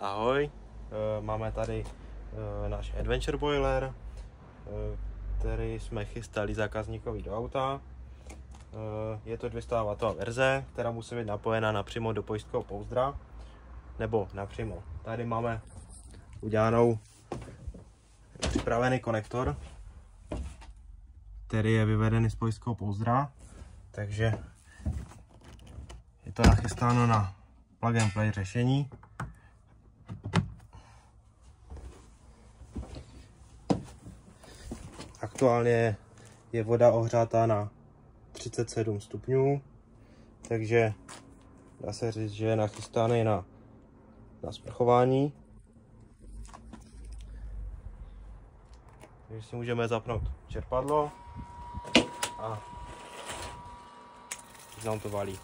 Ahoj, máme tady náš Adventure Boiler, který jsme chystali zákazníkovi do auta. Je to 200W verze, která musí být napojena napřímo do pojistkového pouzdra, nebo napřímo. Tady máme připravený konektor, který je vyvedený z pojistkového pouzdra, takže je to nachystáno na plug and play řešení. Aktuálně je voda ohřátá na 37 stupňů, takže dá se říct, že je nachystáný na sprchování. Takže si můžeme zapnout čerpadlo a nám to valí.